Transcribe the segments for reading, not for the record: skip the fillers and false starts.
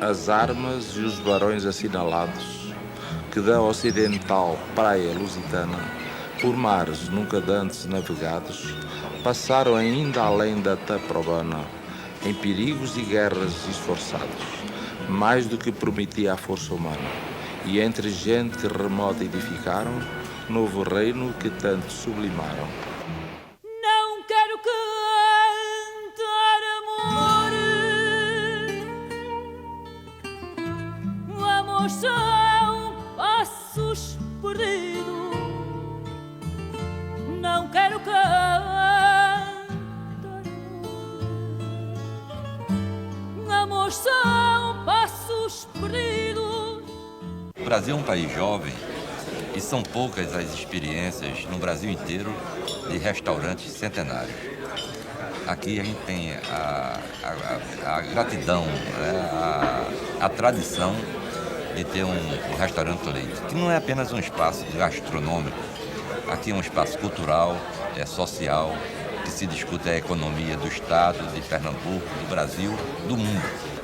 as armas e os barões assinalados, que da ocidental praia lusitana, por mares nunca dantes navegados, passaram ainda além da Taprobana, em perigos e guerras esforçados, mais do que prometia a força humana, e entre gente remota edificaram novo reino que tanto sublimaram. Não quero cantar amor, amor são passos perdidos. Não quero cantar amor, são passos perdidos. O Brasil é um país jovem e são poucas as experiências no Brasil inteiro de restaurantes centenários. Aqui a gente tem a gratidão, né, a tradição de ter um restaurante Leite, que não é apenas um espaço gastronômico. Aqui é um espaço cultural, social, que se discute a economia do Estado, de Pernambuco, do Brasil, do mundo.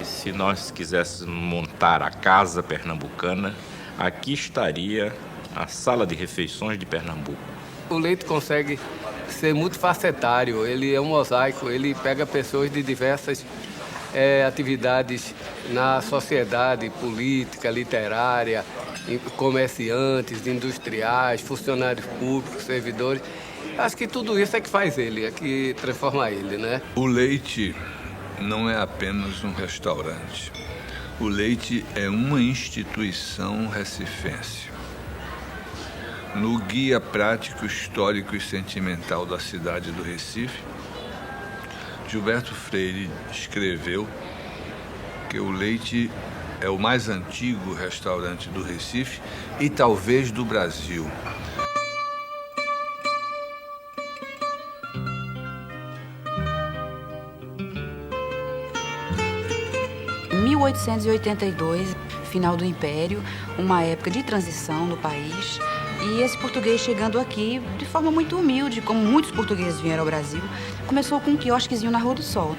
Se nós quiséssemos montar a casa pernambucana, aqui estaria a sala de refeições de Pernambuco. O Leite consegue ser multifacetário, ele é um mosaico, ele pega pessoas de diversas atividades na sociedade, política, literária, comerciantes, industriais, funcionários públicos, servidores. Acho que tudo isso é que faz ele, é que transforma ele, né? O Leite não é apenas um restaurante. O Leite é uma instituição recifense. No Guia Prático, Histórico e Sentimental da Cidade do Recife, Gilberto Freire escreveu que o Leite é o mais antigo restaurante do Recife e talvez do Brasil. Em 1882, final do Império, uma época de transição no país, e esse português chegando aqui de forma muito humilde, como muitos portugueses vieram ao Brasil, começou com um quiosquezinho na Rua do Sol.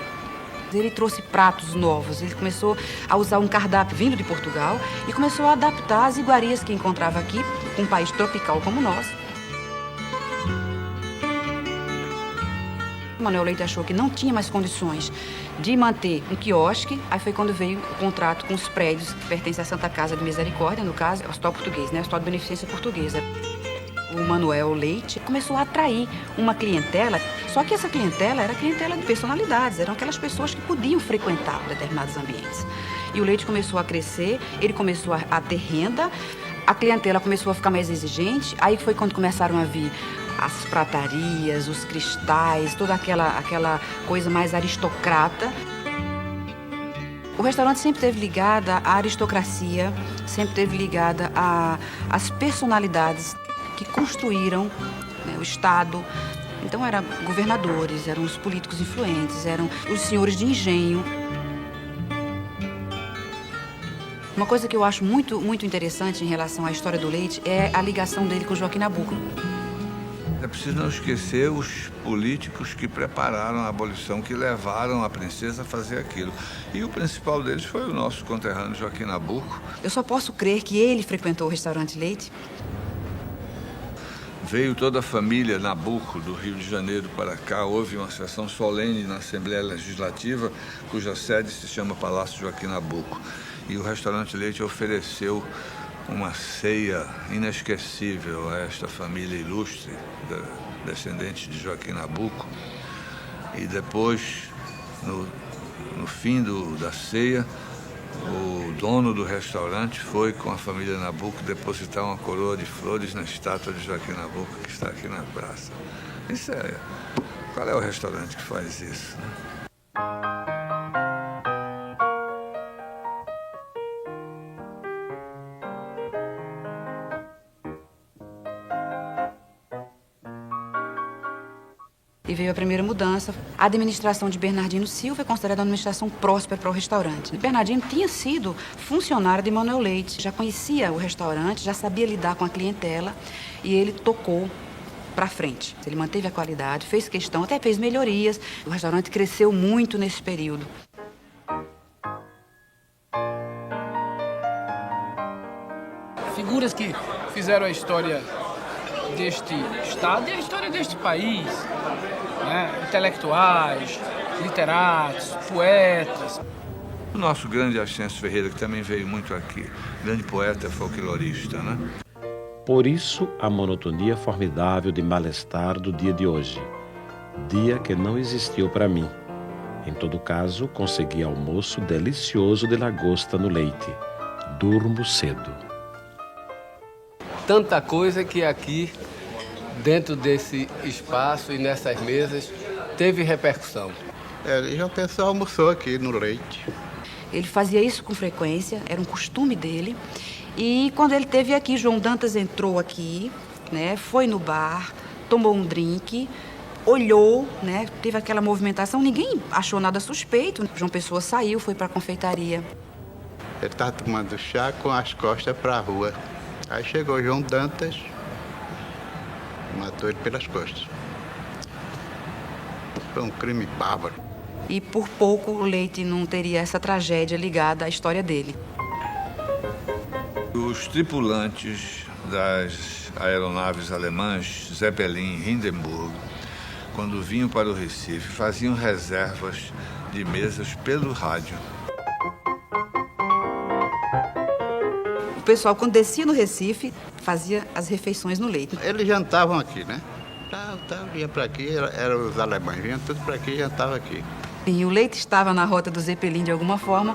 Ele trouxe pratos novos, ele começou a usar um cardápio vindo de Portugal e começou a adaptar as iguarias que encontrava aqui, um país tropical como nós. Manuel Leite achou que não tinha mais condições de manter um quiosque, aí foi quando veio o contrato com os prédios que pertencem à Santa Casa de Misericórdia, no caso, é o Hospital Português, né? O Hospital de Beneficência Portuguesa. O Manuel Leite começou a atrair uma clientela, só que essa clientela era clientela de personalidades, eram aquelas pessoas que podiam frequentar determinados ambientes. E o Leite começou a crescer, ele começou a ter renda, a clientela começou a ficar mais exigente, aí foi quando começaram a vir as pratarias, os cristais, toda aquela coisa mais aristocrata. O restaurante sempre esteve ligada à aristocracia, sempre esteve ligada às personalidades que construíram, né, o Estado. Então eram governadores, eram os políticos influentes, eram os senhores de engenho. Uma coisa que eu acho muito, muito interessante em relação à história do Leite é a ligação dele com Joaquim Nabuco. É preciso não esquecer os políticos que prepararam a abolição, que levaram a princesa a fazer aquilo. E o principal deles foi o nosso conterrâneo Joaquim Nabuco. Eu só posso crer que ele frequentou o restaurante Leite. Veio toda a família Nabuco do Rio de Janeiro para cá. Houve uma sessão solene na Assembleia Legislativa, cuja sede se chama Palácio Joaquim Nabuco. E o restaurante Leite ofereceu uma ceia inesquecível a esta família ilustre, descendente de Joaquim Nabuco. E depois, no fim da ceia, o dono do restaurante foi com a família Nabuco depositar uma coroa de flores na estátua de Joaquim Nabuco, que está aqui na praça. Qual é o restaurante que faz isso, né? E veio a primeira mudança. A administração de Bernardino Silva é considerada uma administração próspera para o restaurante. Bernardino tinha sido funcionário de Manuel Leite, já conhecia o restaurante, já sabia lidar com a clientela e ele tocou para frente. Ele manteve a qualidade, fez questão, até fez melhorias. O restaurante cresceu muito nesse período. figuras que fizeram a história deste estado e a história deste país, né? Intelectuais, literatos, poetas. O nosso grande Ascenso Ferreira, que também veio muito aqui, grande poeta folclorista, né? Por isso, a monotonia formidável de malestar do dia de hoje. Dia que não existiu para mim. Em todo caso, consegui almoço delicioso de lagosta no leite. Durmo cedo. Tanta coisa que aqui, dentro desse espaço e nessas mesas, teve repercussão. Já o pessoal almoçou aqui no leite. Ele fazia isso com frequência, era um costume dele. E quando ele esteve aqui, João Dantas entrou aqui, né, foi no bar, tomou um drink, olhou, né, teve aquela movimentação, ninguém achou nada suspeito. João Pessoa saiu, foi para a confeitaria. Ele estava tomando chá com as costas para a rua. Aí chegou João Dantas, matou ele pelas costas. Foi um crime bárbaro. E por pouco o Leite não teria essa tragédia ligada à história dele. Os tripulantes das aeronaves alemãs Zeppelin e Hindenburg, quando vinham para o Recife, faziam reservas de mesas pelo rádio. O pessoal, quando descia no Recife, fazia as refeições no Leite. Eles jantavam aqui, né? Vinha para aqui, eram os alemães, vinham tudo para aqui e jantavam aqui. E o Leite estava na rota do Zeppelin de alguma forma.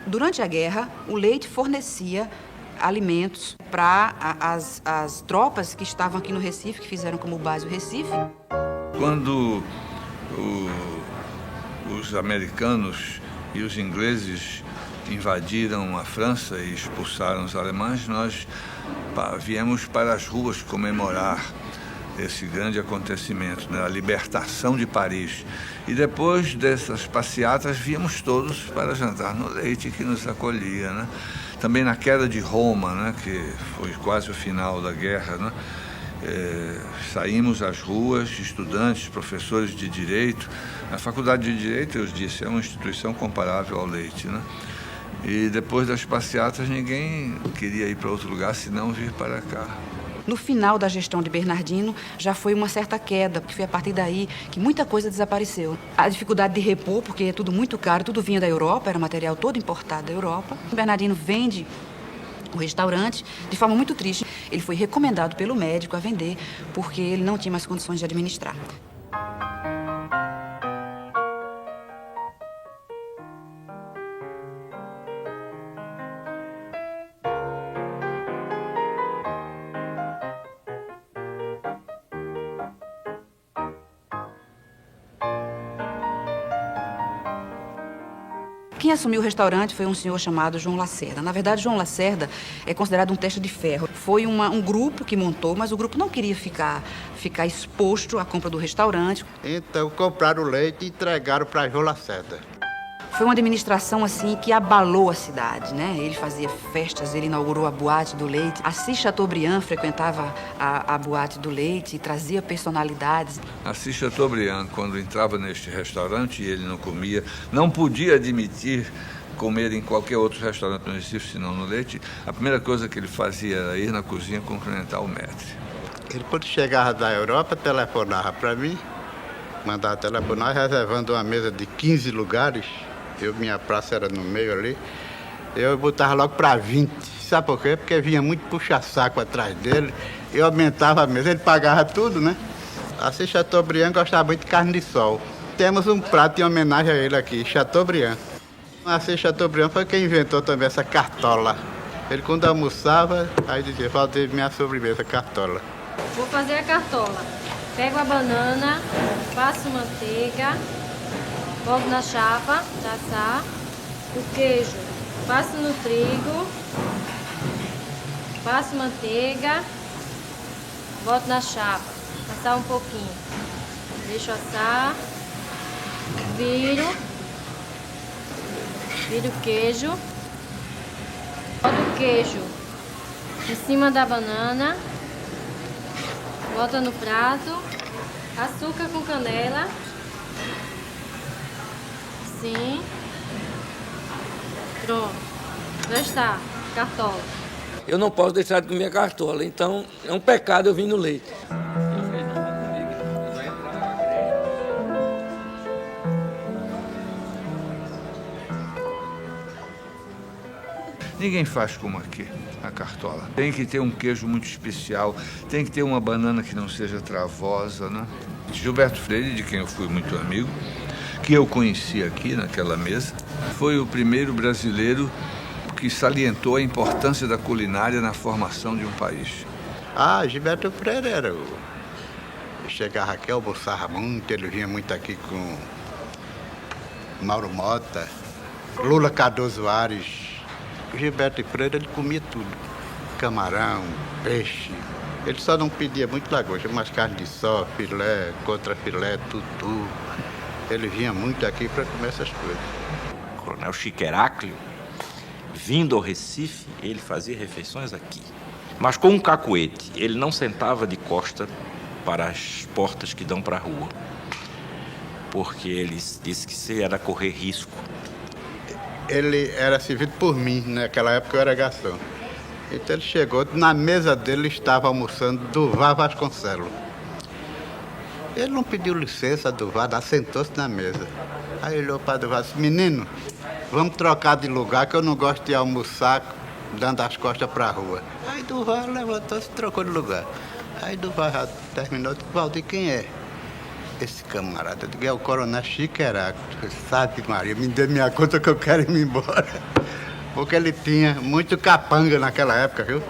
Durante a guerra, o Leite fornecia alimentos para as tropas que estavam aqui no Recife, que fizeram como base o Recife. Quando os americanos e os ingleses invadiram a França e expulsaram os alemães, nós viemos para as ruas comemorar esse grande acontecimento, né? A libertação de Paris. E depois dessas passeatas, víamos todos para jantar no Leite, que nos acolhia, né? Também na queda de Roma, né? Que foi quase o final da guerra, né? Saímos às ruas, estudantes, professores de Direito. A Faculdade de Direito, eu disse, é uma instituição comparável ao Leite, né? E depois das passeatas, ninguém queria ir para outro lugar, senão vir para cá. No final da gestão de Bernardino, já foi uma certa queda, porque foi a partir daí que muita coisa desapareceu. A dificuldade de repor, porque é tudo muito caro, tudo vinha da Europa, era material todo importado da Europa. Bernardino vende o restaurante de forma muito triste. Ele foi recomendado pelo médico a vender, porque ele não tinha mais condições de administrar. Quem assumiu o restaurante foi um senhor chamado João Lacerda. Na verdade, João Lacerda é considerado um testa de ferro. Foi um grupo que montou, mas o grupo não queria ficar exposto à compra do restaurante. Então compraram o leite e entregaram para João Lacerda. Foi uma administração assim que abalou a cidade, né? Ele fazia festas, ele inaugurou a Boate do Leite. Assis Chateaubriand frequentava a Boate do Leite e trazia personalidades. Assis Chateaubriand, quando entrava neste restaurante e ele não comia, não podia admitir comer em qualquer outro restaurante no Recife, senão no Leite, a primeira coisa que ele fazia era ir na cozinha cumprimentar o maître. Ele, quando chegava da Europa, telefonava para mim, mandava telefonar, reservando uma mesa de 15 lugares. Minha praça era no meio ali, eu botava logo para 20. Sabe por quê? Porque vinha muito puxa-saco atrás dele, eu aumentava a mesa, ele pagava tudo, né? Assis Chateaubriand gostava muito de carne de sol. Temos um prato em homenagem a ele aqui, Chateaubriand. Assis Chateaubriand foi quem inventou também essa cartola. Ele, quando almoçava, aí dizia, falta minha sobremesa, cartola. Vou fazer a cartola. Pego a banana, passo manteiga, boto na chapa para assar. O queijo, passo no trigo, passo manteiga, boto na chapa, assar um pouquinho. Deixo assar, viro o queijo, boto o queijo em cima da banana, bota no prato, açúcar com canela. Sim. Pronto. Já está, cartola. Eu não posso deixar de comer cartola, então é um pecado eu vir no leite. Ninguém faz como aqui, a cartola. Tem que ter um queijo muito especial, tem que ter uma banana que não seja travosa, né? Gilberto Freire, de quem eu fui muito amigo, que eu conheci aqui naquela mesa, foi o primeiro brasileiro que salientou a importância da culinária na formação de um país. Gilberto Freire era o... Chegava aqui, almoçava muito, ele vinha muito aqui com Mauro Mota, Lula Cardoso Ares. Gilberto Freire, ele comia tudo. Camarão, peixe. Ele só não pedia muito lagosta, mas carne de sol, filé, contrafilé, tutu. Ele vinha muito aqui para comer essas coisas. O Coronel Chico Heráclio, vindo ao Recife, ele fazia refeições aqui. Mas com um cacuete, ele não sentava de costa para as portas que dão para a rua. Porque ele disse que se era correr risco. Ele era servido por mim, naquela época eu era garçom. Então ele chegou, na mesa dele estava almoçando Duval Vasconcelos. Ele não pediu licença a Duval, assentou-se na mesa. Aí olhou para Duval e disse, menino, vamos trocar de lugar que eu não gosto de almoçar dando as costas para a rua. Aí Duval levantou-se e trocou de lugar. Aí Duval já terminou, disse, Valdir, quem é? Esse camarada, eu digo, é o Coronel Chico Heráclio. Sabe, Maria, me dê minha conta que eu quero ir embora. Porque ele tinha muito capanga naquela época, viu?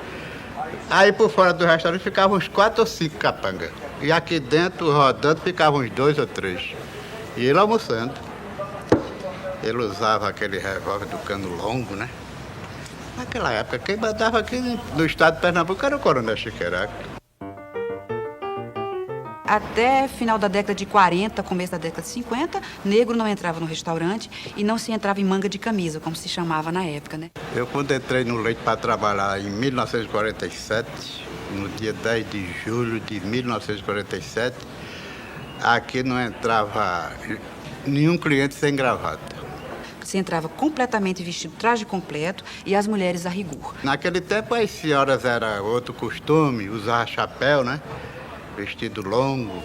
Aí por fora do restaurante ficavam uns 4 ou 5 capangas. E aqui dentro, rodando, ficavam uns 2 ou 3. E ele almoçando. Ele usava aquele revólver do cano longo, né? Naquela época, quem mandava aqui no estado de Pernambuco era o Coronel Chico Heráclio. Até final da década de 40, começo da década de 50, negro não entrava no restaurante e não se entrava em manga de camisa, como se chamava na época, né? Eu, quando entrei no Leite para trabalhar em 1947, no dia 10 de julho de 1947, aqui não entrava nenhum cliente sem gravata. Se entrava completamente vestido, traje completo, e as mulheres a rigor. Naquele tempo, as senhoras era outro costume, usar chapéu, né? Vestido longo,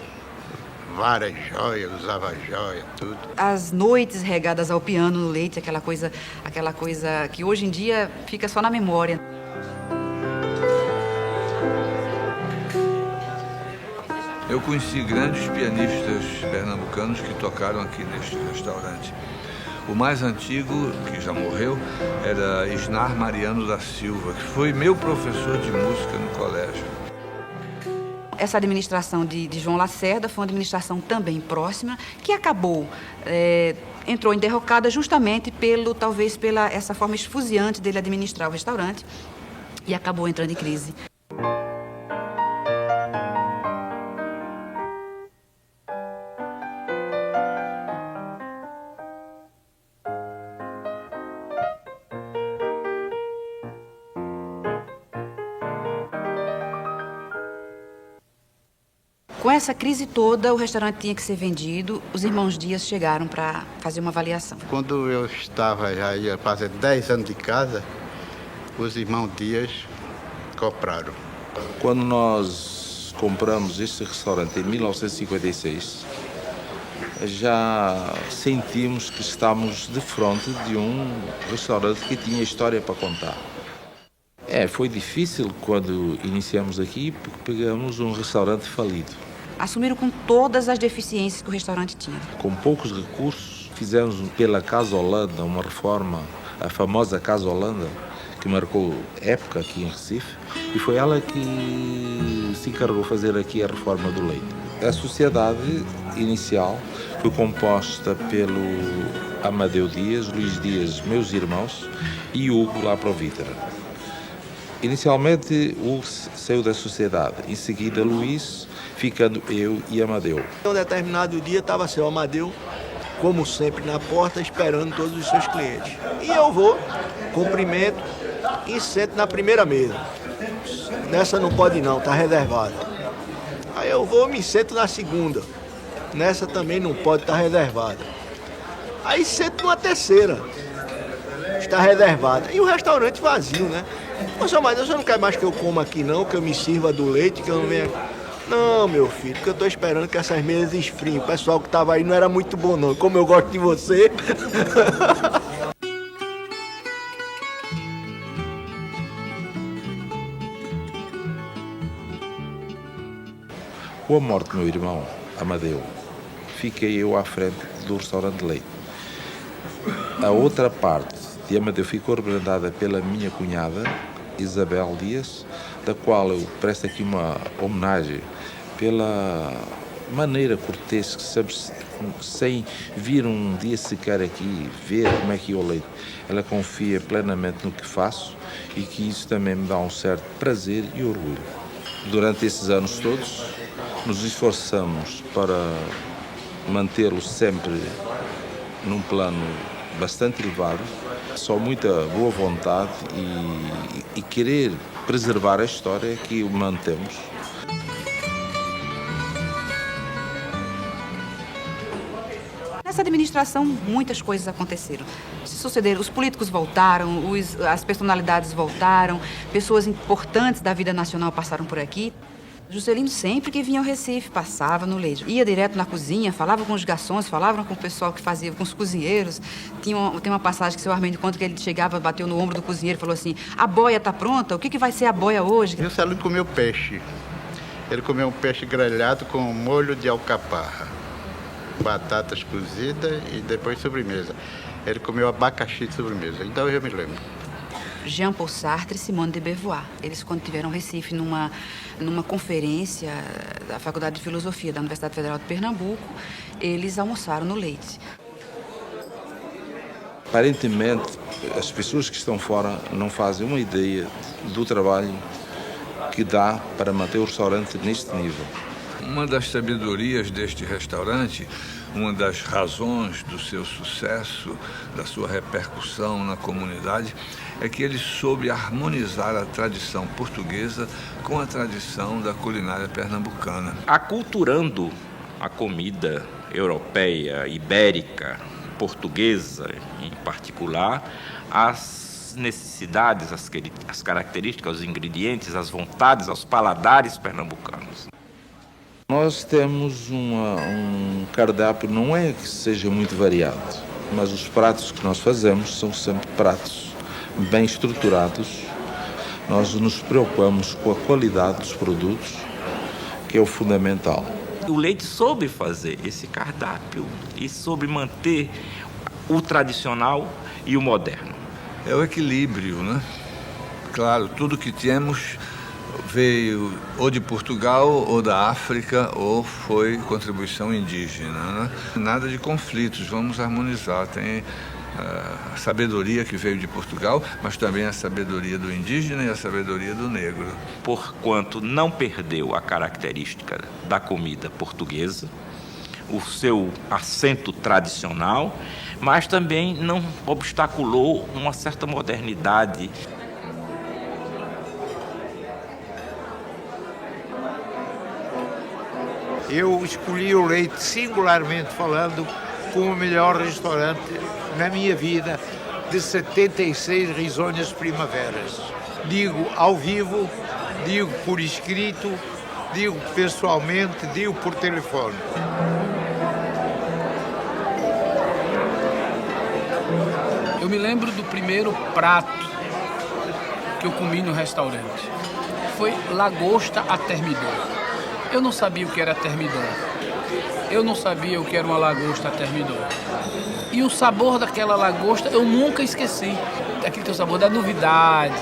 várias joias, usava joia, tudo. As noites regadas ao piano no Leite, aquela coisa que hoje em dia fica só na memória. Eu conheci grandes pianistas pernambucanos que tocaram aqui neste restaurante. O mais antigo, que já morreu, era Isnar Mariano da Silva, que foi meu professor de música no colégio. Essa administração de João Lacerda foi uma administração também próxima, que acabou, entrou em derrocada justamente talvez pela essa forma esfuziante dele administrar o restaurante, e acabou entrando em crise. Com essa crise toda, o restaurante tinha que ser vendido. Os irmãos Dias chegaram para fazer uma avaliação. Quando eu estava, já ia fazer 10 anos de casa, os irmãos Dias compraram. Quando nós compramos este restaurante em 1956, já sentimos que estamos de frente de um restaurante que tinha história para contar. Foi difícil quando iniciamos aqui, porque pegamos um restaurante falido. Assumiram com todas as deficiências que o restaurante tinha. Com poucos recursos, fizemos pela Casa Holanda uma reforma, a famosa Casa Holanda, que marcou época aqui em Recife, e foi ela que se encarregou de fazer aqui a reforma do leite. A sociedade inicial foi composta pelo Amadeu Dias, Luís Dias, meus irmãos, e Hugo lá para o Vítera. Inicialmente, Hugo saiu da sociedade, em seguida Luís, ficando eu e Amadeu. Um determinado dia estava seu Amadeu, como sempre, na porta, esperando todos os seus clientes. E eu vou, cumprimento e sento na primeira mesa. Nessa não pode não, está reservada. Aí eu vou me sento na segunda. Nessa também não pode, está reservada. Aí sento numa terceira. está reservada. E o restaurante vazio, né? Ô, seu Amadeu, você não quer mais que eu coma aqui não, que eu me sirva do leite, que eu não venha... Não, meu filho, porque eu tô esperando que essas mesas esfriem. O pessoal que tava aí não era muito bom não, como eu gosto de você. Com a morte do meu irmão, Amadeu, fiquei eu à frente do restaurante Leite. A outra parte de Amadeu ficou representada pela minha cunhada, Isabel Dias, da qual eu presto aqui uma homenagem pela maneira cortês, que sempre, sem vir um dia sequer aqui ver como é que eu leio. Ela confia plenamente no que faço e que isso também me dá um certo prazer e orgulho. Durante esses anos todos, nos esforçamos para mantê-lo sempre num plano bastante elevado, só muita boa vontade e querer preservar a história que o mantemos. Nessa administração, muitas coisas aconteceram. Se sucederam, os políticos voltaram, as personalidades voltaram, pessoas importantes da vida nacional passaram por aqui. Juscelino sempre que vinha ao Recife, passava no Leite. Ia direto na cozinha, falava com os garçons, falava com o pessoal que fazia, com os cozinheiros. Tem uma passagem que o seu Armênio conta que ele chegava, bateu no ombro do cozinheiro e falou assim: a boia está pronta? O que vai ser a boia hoje? Juscelino comeu peixe. Ele comeu um peixe grelhado com molho de alcaparra, batatas cozidas e depois sobremesa. Ele comeu abacaxi de sobremesa, então eu me lembro. Jean-Paul Sartre e Simone de Beauvoir. Eles, quando tiveram em Recife, numa conferência da Faculdade de Filosofia da Universidade Federal de Pernambuco, eles almoçaram no Leite. Aparentemente, as pessoas que estão fora não fazem uma ideia do trabalho que dá para manter o restaurante neste nível. Uma das sabedorias deste restaurante, uma das razões do seu sucesso, da sua repercussão na comunidade, é que ele soube harmonizar a tradição portuguesa com a tradição da culinária pernambucana. Aculturando a comida europeia, ibérica, portuguesa em particular, as necessidades, as características, os ingredientes, as vontades, aos paladares pernambucanos. Nós temos um cardápio, não é que seja muito variado, mas os pratos que nós fazemos são sempre pratos bem estruturados. Nós nos preocupamos com a qualidade dos produtos, que é o fundamental. O Leite soube fazer esse cardápio e soube manter o tradicional e o moderno. É o equilíbrio, né? Claro, tudo que temos veio ou de Portugal ou da África ou foi contribuição indígena, né? Nada de conflitos, vamos harmonizar. Tem a sabedoria que veio de Portugal, mas também a sabedoria do indígena e a sabedoria do negro. Porquanto não perdeu a característica da comida portuguesa, o seu acento tradicional, mas também não obstaculou uma certa modernidade. Eu escolhi o Leite, singularmente falando, como o melhor restaurante na minha vida de 76 risonhas primaveras. Digo ao vivo, digo por escrito, digo pessoalmente, digo por telefone. Eu me lembro do primeiro prato que eu comi no restaurante. Foi lagosta a termidor. Eu não sabia o que era termidor. Eu não sabia o que era uma lagosta a termidor. E o sabor daquela lagosta eu nunca esqueci. Aquele que é o sabor da novidade,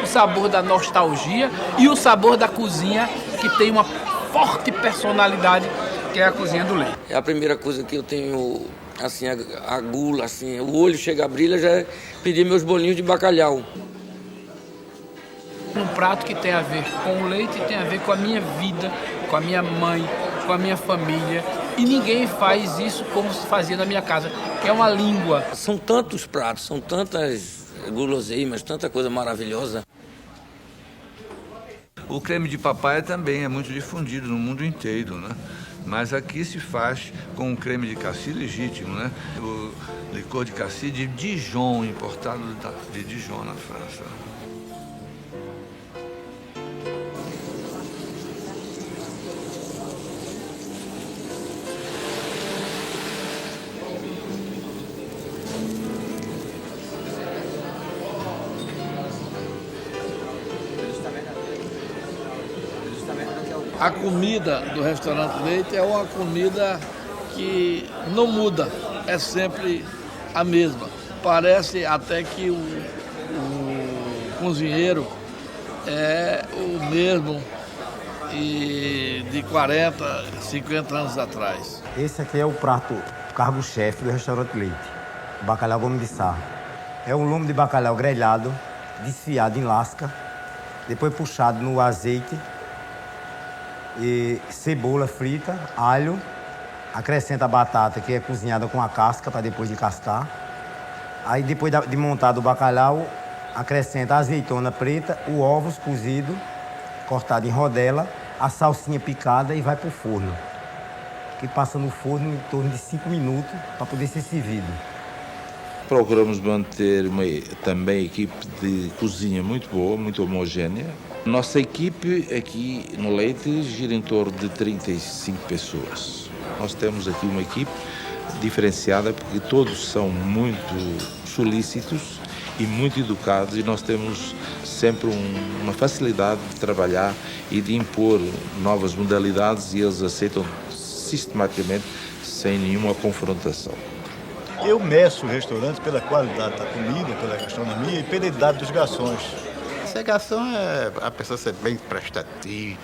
o sabor da nostalgia e o sabor da cozinha que tem uma forte personalidade, que é a cozinha do Leite. É a primeira coisa que eu tenho, assim, a gula, assim, o olho chega a brilhar, já é pedir meus bolinhos de bacalhau. Um prato que tem a ver com o leite, tem a ver com a minha vida, com a minha mãe, com a minha família. E ninguém faz isso como se fazia na minha casa, que é uma língua. São tantos pratos, são tantas guloseimas, tanta coisa maravilhosa. O creme de papaya também é muito difundido no mundo inteiro, né? Mas aqui se faz com um creme de cassis legítimo, né? O licor de cassis de Dijon, importado de Dijon, na França. A comida do restaurante Leite é uma comida que não muda, é sempre a mesma. Parece até que o cozinheiro é o mesmo e de 40, 50 anos atrás. Esse aqui é o prato cargo-chefe do restaurante Leite, o bacalhau Gomes de Sarra. É um lombo de bacalhau grelhado, desfiado em lasca, depois puxado no azeite, e cebola frita, alho, acrescenta a batata que é cozinhada com a casca para depois de cascar. Aí depois de montado o bacalhau, acrescenta a azeitona preta, o ovos cozido, cortado em rodela, a salsinha picada e vai para o forno. Que passa no forno em torno de 5 minutos para poder ser servido. Procuramos manter também equipe de cozinha muito boa, muito homogénea. Nossa equipe aqui no Leite gira em torno de 35 pessoas. Nós temos aqui uma equipe diferenciada porque todos são muito solícitos e muito educados e nós temos sempre uma facilidade de trabalhar e de impor novas modalidades e eles aceitam sistematicamente sem nenhuma confrontação. Eu meço o restaurante pela qualidade da comida, pela gastronomia e pela idade dos garçons. Ser garçom é a pessoa ser bem prestativo,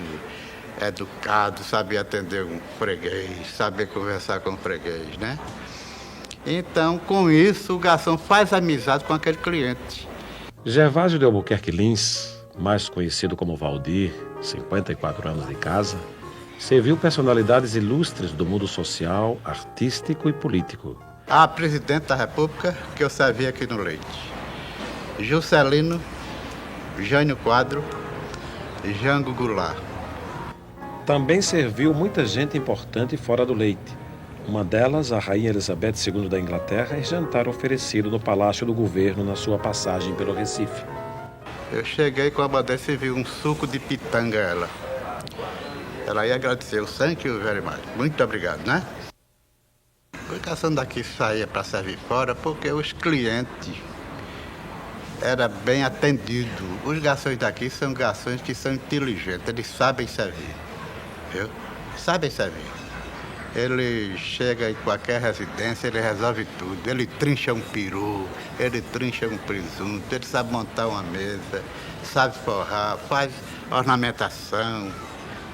educado, saber atender um freguês, saber conversar com o freguês, né? Então, com isso, o garçom faz amizade com aquele cliente. Gervásio de Albuquerque Lins, mais conhecido como Valdir, 54 anos de casa, serviu personalidades ilustres do mundo social, artístico e político. A presidente da República, que eu servi aqui no Leite, Juscelino, Jânio Quadro e Jango Goulart. Também serviu muita gente importante fora do Leite. Uma delas, a Rainha Elizabeth II da Inglaterra, em jantar oferecido no Palácio do Governo na sua passagem pelo Recife. Eu cheguei com a bandeira e servi um suco de pitanga a ela. Ela ia agradecer, thank you very much. Muito obrigado, né? O garçom daqui saía para servir fora porque os clientes eram bem atendidos. Os garçons daqui são garçons que são inteligentes, eles sabem servir, viu? Sabem servir. Ele chega em qualquer residência, ele resolve tudo. Ele trincha um peru, ele trincha um presunto, ele sabe montar uma mesa, sabe forrar, faz ornamentação,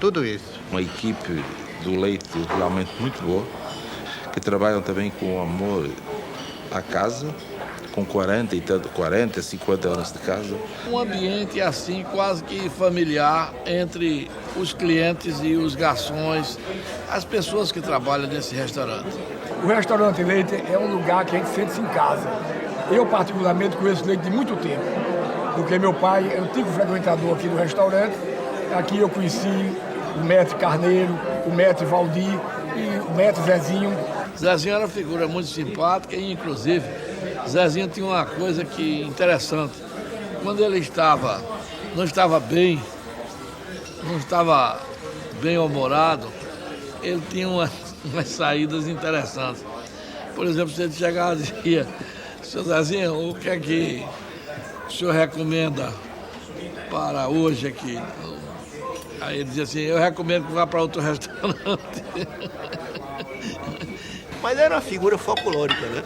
tudo isso. Uma equipe do Leite realmente muito boa, que trabalham também com amor à casa, com 40, 50 anos de casa. Um ambiente assim quase que familiar entre os clientes e os garçons, as pessoas que trabalham nesse restaurante. O restaurante Leite é um lugar que a gente sente-se em casa. Eu particularmente conheço Leite de muito tempo, porque meu pai é antigo frequentador aqui do restaurante. Aqui eu conheci o mestre Carneiro, o mestre Valdir e o mestre Zezinho. Zezinho era uma figura muito simpática e, inclusive, Zezinho tinha uma coisa que interessante. Quando ele não estava bem humorado, ele tinha umas saídas interessantes. Por exemplo, se ele chegava e dizia, seu Zezinho, o que é que o senhor recomenda para hoje aqui? Aí ele dizia assim, eu recomendo que vá para outro restaurante. Mas era uma figura folclórica, né?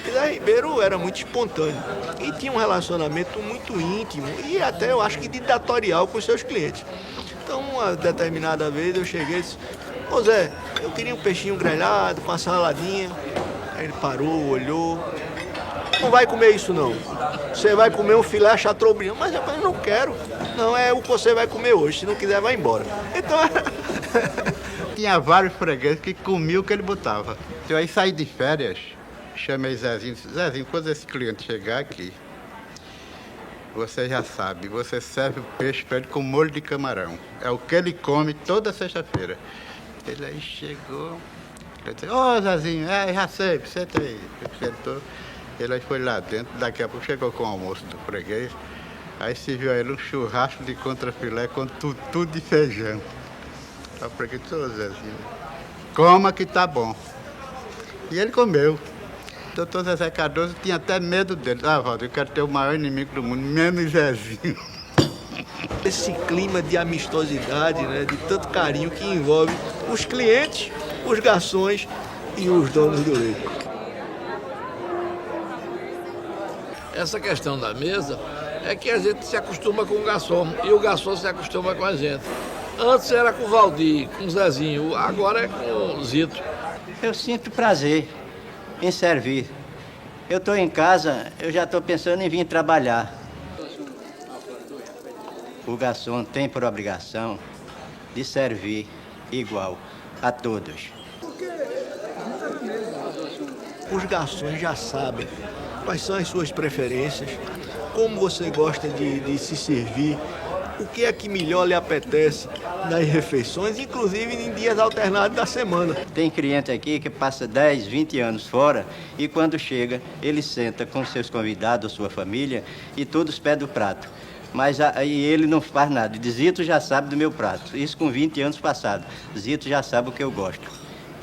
E Zé Ribeiro era muito espontâneo e tinha um relacionamento muito íntimo e até eu acho que ditatorial com os seus clientes. Então, uma determinada vez eu cheguei e disse, ô Zé, eu queria um peixinho grelhado com uma saladinha. Aí ele parou, olhou, não vai comer isso não, você vai comer um filé chateaubriand. Mas eu não quero, não é o que você vai comer hoje, se não quiser vai embora. Então tinha vários fregueses que comiam o que ele botava. Eu aí saí de férias, chamei Zezinho e disse, Zezinho, quando esse cliente chegar aqui, você já sabe, você serve o peixe para ele com molho de camarão. É o que ele come toda sexta-feira. Ele aí chegou, ele disse, ô Zezinho, já sei, senta aí. Ele sentou, ele aí foi lá dentro, daqui a pouco chegou com o almoço do freguês, aí se viu ele um churrasco de contrafilé com tudo de feijão. Aí o freguês disse, ô Zezinho, coma que tá bom. E ele comeu. O doutor Zezé Cardoso tinha até medo dele. Ah, Valdir, eu quero ter o maior inimigo do mundo, menos Zezinho. Esse clima de amistosidade, né, de tanto carinho que envolve os clientes, os garçons e os donos do leite. Essa questão da mesa é que a gente se acostuma com o garçom e o garçom se acostuma com a gente. Antes era com o Valdir, com o Zezinho, agora é com o Zito. Eu sinto prazer em servir. Eu estou em casa, eu já estou pensando em vir trabalhar. O garçom tem por obrigação de servir igual a todos. Os garçons já sabem quais são as suas preferências, como você gosta de se servir, o que é que melhor lhe apetece nas refeições, inclusive em dias alternados da semana. Tem cliente aqui que passa 10, 20 anos fora e quando chega, ele senta com seus convidados, sua família, e todos pedem o prato. Mas aí ele não faz nada. Zito já sabe do meu prato. Isso com 20 anos passados. Zito já sabe o que eu gosto.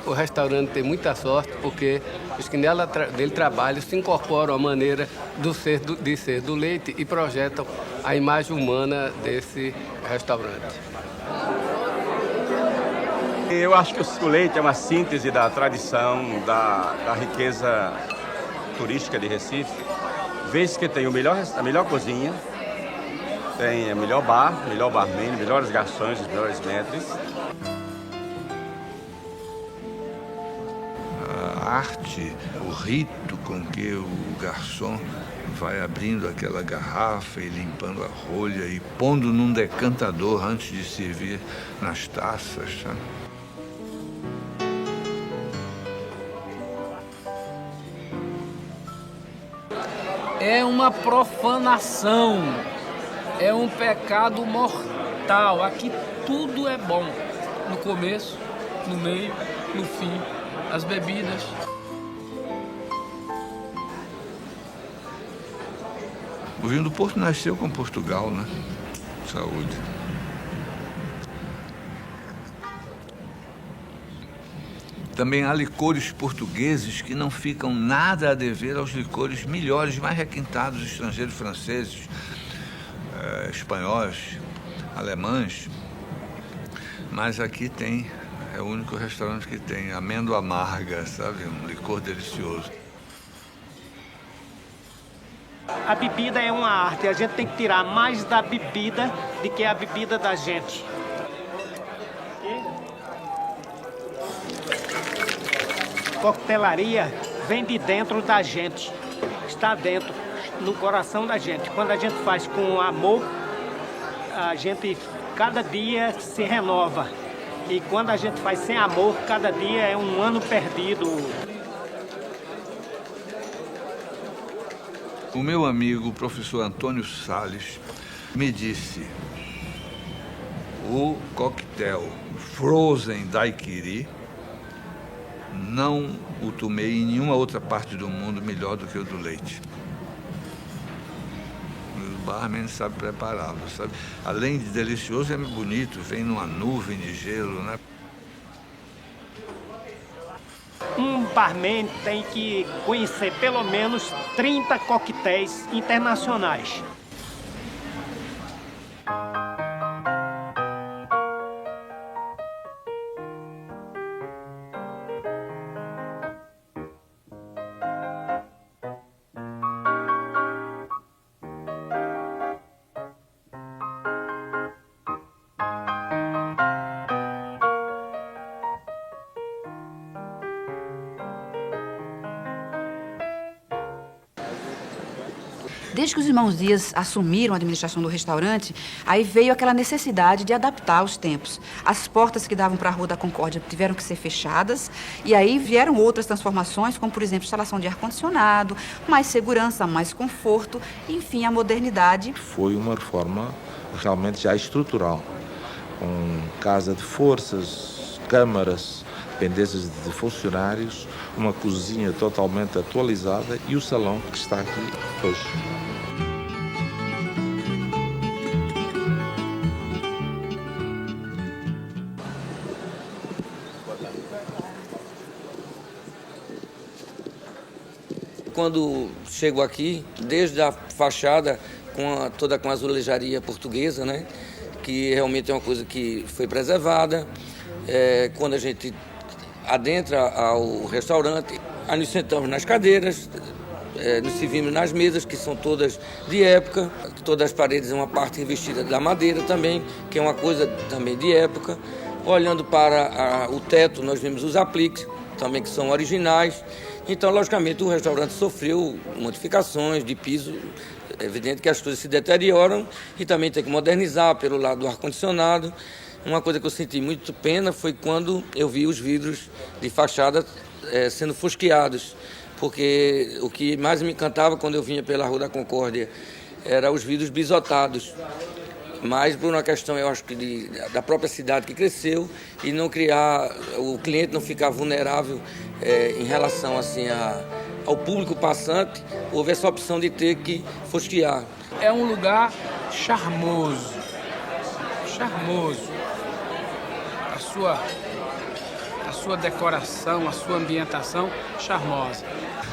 O restaurante tem muita sorte porque os que nela dele trabalham se incorporam à maneira de ser do leite e projetam a imagem humana desse restaurante. Eu acho que o leite é uma síntese da tradição, da riqueza turística de Recife. Vê-se que tem a melhor cozinha, tem o melhor bar, melhor barman, melhores garçons, os melhores maîtres. A arte, o rito com que o garçom vai abrindo aquela garrafa e limpando a rolha e pondo num decantador antes de servir nas taças, sabe? É uma profanação. É um pecado mortal. Aqui tudo é bom. No começo, no meio, no fim. As bebidas. O vinho do Porto nasceu com Portugal, né? Saúde. Também há licores portugueses que não ficam nada a dever aos licores melhores, mais requintados, estrangeiros, franceses, espanhóis, alemães. Mas aqui tem, é o único restaurante que tem amêndoa amarga, sabe? Um licor delicioso. A bebida é uma arte, a gente tem que tirar mais da bebida do que a bebida da gente. Coquetelaria vem de dentro da gente, está dentro, no coração da gente. Quando a gente faz com amor, a gente cada dia se renova. E quando a gente faz sem amor, cada dia é um ano perdido. O meu amigo, o professor Antônio Salles, me disse: o coquetel Frozen Daiquiri não o tomei em nenhuma outra parte do mundo melhor do que o do leite. O barman sabe prepará-lo, sabe? Além de delicioso, é bonito, vem numa nuvem de gelo, né? Um barman tem que conhecer pelo menos 30 coquetéis internacionais. Desde que os irmãos Dias assumiram a administração do restaurante, aí veio aquela necessidade de adaptar os tempos. As portas que davam para a Rua da Concórdia tiveram que ser fechadas, e aí vieram outras transformações, como, por exemplo, instalação de ar-condicionado, mais segurança, mais conforto, enfim, a modernidade. Foi uma reforma realmente já estrutural, com casa de forças, câmaras, dependências de funcionários, uma cozinha totalmente atualizada e o salão que está aqui hoje. Quando chego aqui, desde a fachada, toda com azulejaria portuguesa, né? Que realmente é uma coisa que foi preservada. Quando a gente adentra ao restaurante, aí nos sentamos nas cadeiras, nos servimos nas mesas, que são todas de época. Todas as paredes é uma parte revestida da madeira também, que é uma coisa também de época. Olhando para o teto, nós vemos os apliques, também que são originais. Então, logicamente, o restaurante sofreu modificações de piso. É evidente que as coisas se deterioram e também tem que modernizar pelo lado do ar-condicionado. Uma coisa que eu senti muito pena foi quando eu vi os vidros de fachada sendo fosqueados, porque o que mais me encantava quando eu vinha pela Rua da Concórdia era os vidros bisotados. Mas por uma questão, eu acho que da própria cidade que cresceu e não criar, o cliente não ficar vulnerável em relação assim, ao público passante, houve essa opção de ter que fosquear. É um lugar charmoso, charmoso. A sua decoração, a sua ambientação charmosa.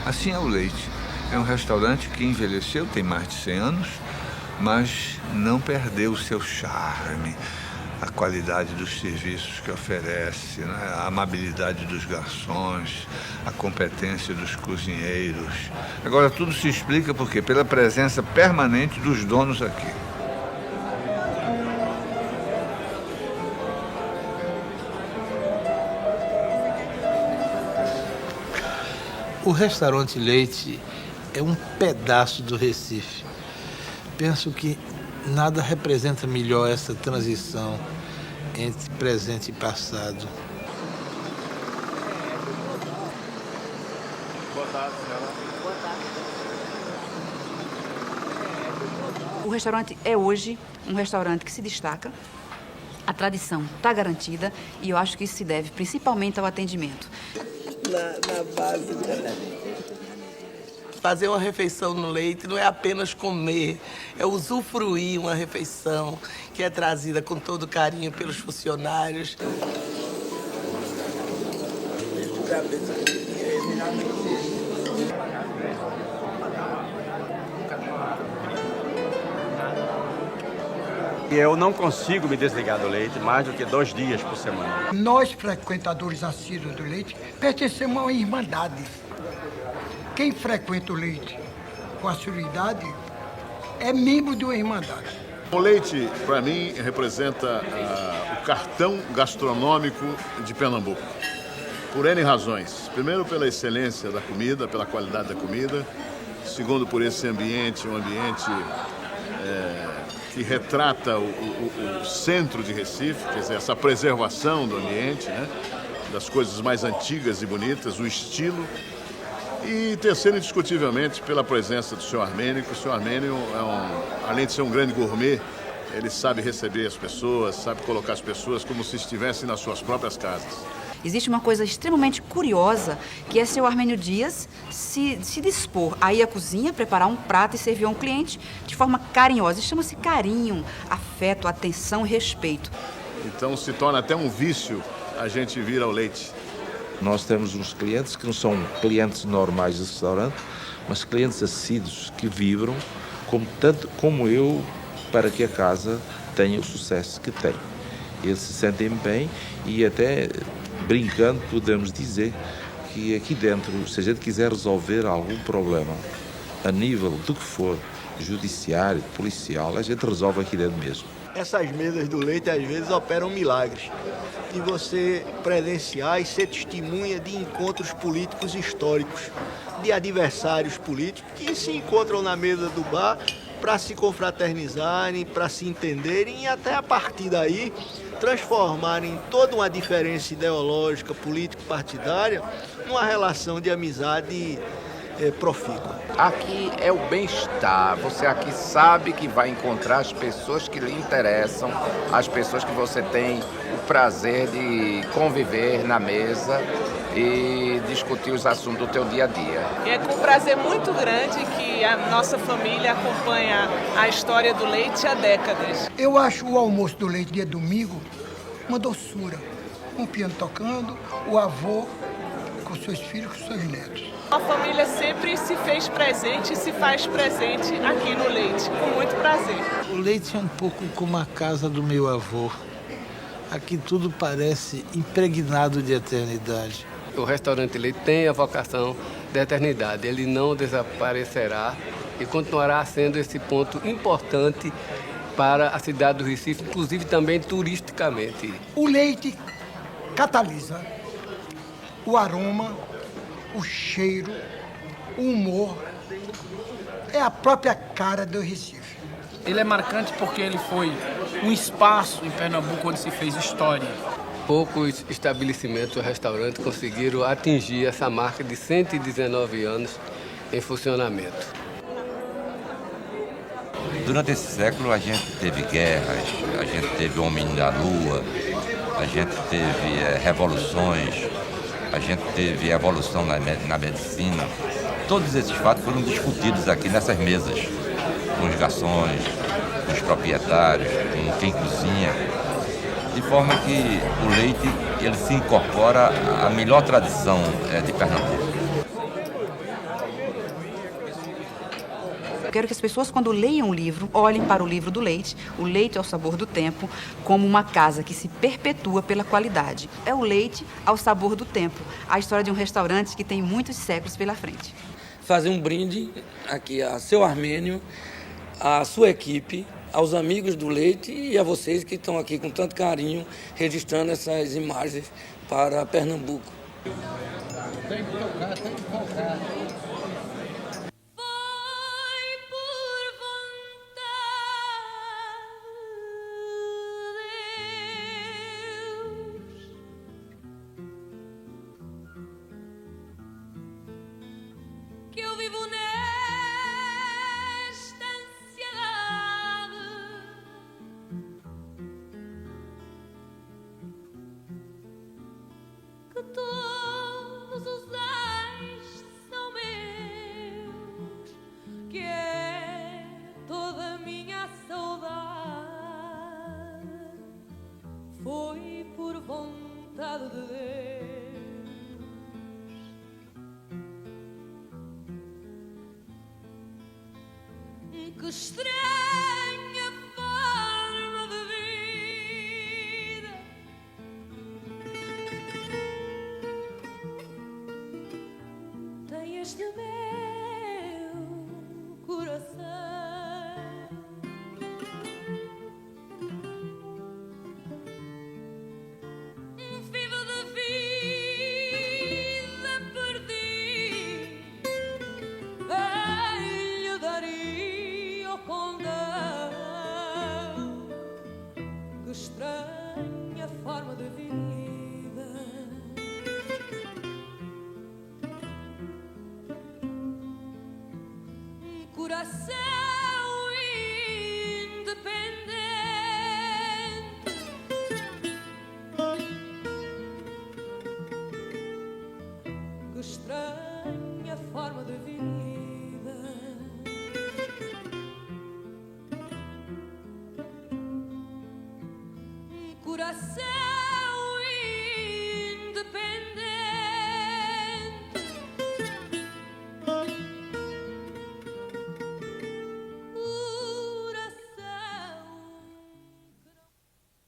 Assim é o Leite. É um restaurante que envelheceu, tem mais de 100 anos, mas não perdeu o seu charme, a qualidade dos serviços que oferece, né? A amabilidade dos garçons, a competência dos cozinheiros. Agora, tudo se explica por quê? Pela presença permanente dos donos aqui. O restaurante Leite é um pedaço do Recife. Penso que nada representa melhor essa transição entre presente e passado. O restaurante é hoje um restaurante que se destaca, a tradição está garantida e eu acho que isso se deve principalmente ao atendimento. Na base, né? Fazer uma refeição no Leite não é apenas comer, é usufruir uma refeição que é trazida com todo carinho pelos funcionários. E eu não consigo me desligar do Leite mais do que 2 dias por semana. Nós, frequentadores assíduos do Leite, pertencemos a uma irmandade. Quem frequenta o Leite com assiduidade é membro de uma irmandade. O Leite, para mim, representa o cartão gastronômico de Pernambuco, por N razões. Primeiro, pela excelência da comida, pela qualidade da comida. Segundo, por esse ambiente, um ambiente que retrata o centro de Recife, quer dizer, essa preservação do ambiente, né? Das coisas mais antigas e bonitas, o estilo. E terceiro, indiscutivelmente, pela presença do Sr. Armênio, que o Sr. Armênio, além de ser um grande gourmet, ele sabe receber as pessoas, sabe colocar as pessoas como se estivessem nas suas próprias casas. Existe uma coisa extremamente curiosa, que é seu Armênio Dias se dispor a ir à cozinha, preparar um prato e servir a um cliente de forma carinhosa. Isso chama-se carinho, afeto, atenção e respeito. Então se torna até um vício a gente vir ao Leite. Nós temos uns clientes que não são clientes normais do restaurante, mas clientes assíduos que vibram tanto como eu para que a casa tenha o sucesso que tem. Eles se sentem bem e até brincando podemos dizer que aqui dentro, se a gente quiser resolver algum problema a nível do que for, judiciário, policial, a gente resolve aqui dentro mesmo. Essas mesas do Leite às vezes operam milagres. De você presenciar e ser testemunha de encontros políticos históricos, de adversários políticos que se encontram na mesa do bar para se confraternizarem, para se entenderem e até a partir daí transformarem toda uma diferença ideológica, político-partidária numa relação de amizade profícua. Aqui é o bem-estar. Você aqui sabe que vai encontrar as pessoas que lhe interessam, as pessoas que você tem o prazer de conviver na mesa e discutir os assuntos do teu dia a dia. É com um prazer muito grande que a nossa família acompanha a história do leite há décadas. Eu acho o almoço do Leite dia domingo uma doçura. Um piano tocando, o avô com seus filhos, com seus netos. A família sempre se fez presente e se faz presente aqui no Leite, com muito prazer. O Leite é um pouco como a casa do meu avô. Aqui tudo parece impregnado de eternidade. O restaurante Leite tem a vocação da eternidade. Ele não desaparecerá e continuará sendo esse ponto importante para a cidade do Recife, inclusive também turisticamente. O leite catalisa o aroma, o cheiro, o humor. É a própria cara do Recife. Ele é marcante porque ele foi um espaço em Pernambuco onde se fez história. Poucos estabelecimentos ou restaurantes conseguiram atingir essa marca de 119 anos em funcionamento. Durante esse século a gente teve guerras, a gente teve o homem da lua, a gente teve revoluções, a gente teve evolução na medicina. Todos esses fatos foram discutidos aqui nessas mesas, com os garçons, com os proprietários, com quem cozinha, de forma que o leite ele se incorpora à melhor tradição de Pernambuco. Eu quero que as pessoas, quando leiam o livro, olhem para o livro do Leite, o Leite ao Sabor do Tempo, como uma casa que se perpetua pela qualidade. É o leite ao sabor do tempo, a história de um restaurante que tem muitos séculos pela frente. Fazer um brinde aqui a seu Armênio, a sua equipe, aos amigos do Leite e a vocês que estão aqui com tanto carinho registrando essas imagens para Pernambuco. Tem que tocar, tem que tocar. Foi por vontade de Deus. Que estranha forma de vida. Tem este meu coração. Que estranha forma de vida. Um coração independente. Que estranha forma de vida. Coração